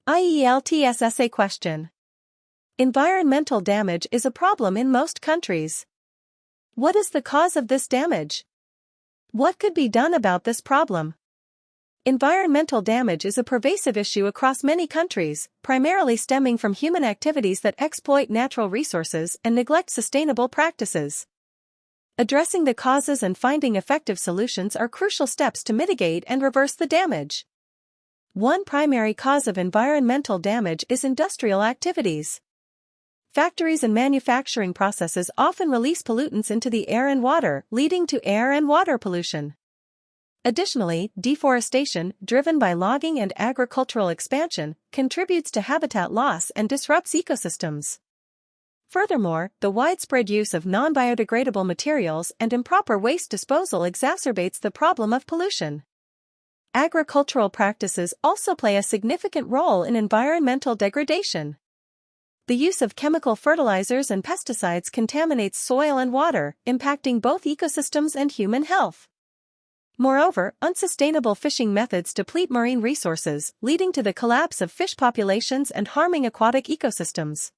IELTS essay question. Environmental damage is a problem in most countries. What is the cause of this damage? What could be done about this problem? Environmental damage is a pervasive issue across many countries, primarily stemming from human activities that exploit natural resources and neglect sustainable practices. Addressing the causes and finding effective solutions are crucial steps to mitigate and reverse the damage. One primary cause of environmental damage is industrial activities. Factories and manufacturing processes often release pollutants into the air and water, leading to air and water pollution. Additionally, deforestation, driven by logging and agricultural expansion, contributes to habitat loss and disrupts ecosystems. Furthermore, the widespread use of non-biodegradable materials and improper waste disposal exacerbates the problem of pollution. Agricultural practices also play a significant role in environmental degradation. The use of chemical fertilizers and pesticides contaminates soil and water, impacting both ecosystems and human health. Moreover, unsustainable fishing methods deplete marine resources, leading to the collapse of fish populations and harming aquatic ecosystems.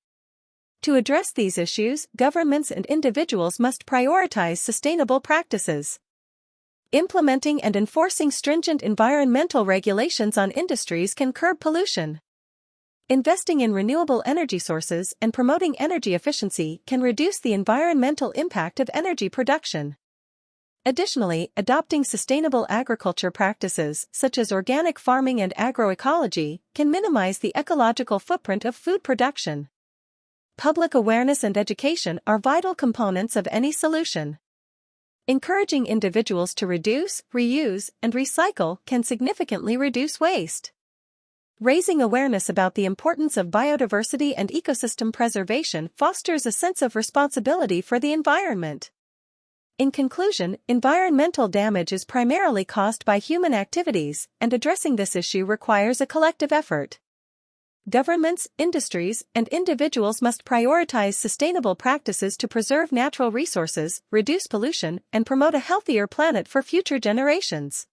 To address these issues, governments and individuals must prioritize sustainable practices. Implementing and enforcing stringent environmental regulations on industries can curb pollution. Investing in renewable energy sources and promoting energy efficiency can reduce the environmental impact of energy production. Additionally, adopting sustainable agriculture practices, such as organic farming and agroecology, can minimize the ecological footprint of food production. Public awareness and education are vital components of any solution. Encouraging individuals to reduce, reuse, and recycle can significantly reduce waste. Raising awareness about the importance of biodiversity and ecosystem preservation fosters a sense of responsibility for the environment. In conclusion, environmental damage is primarily caused by human activities, and addressing this issue requires a collective effort. Governments, industries, and individuals must prioritize sustainable practices to preserve natural resources, reduce pollution, and promote a healthier planet for future generations.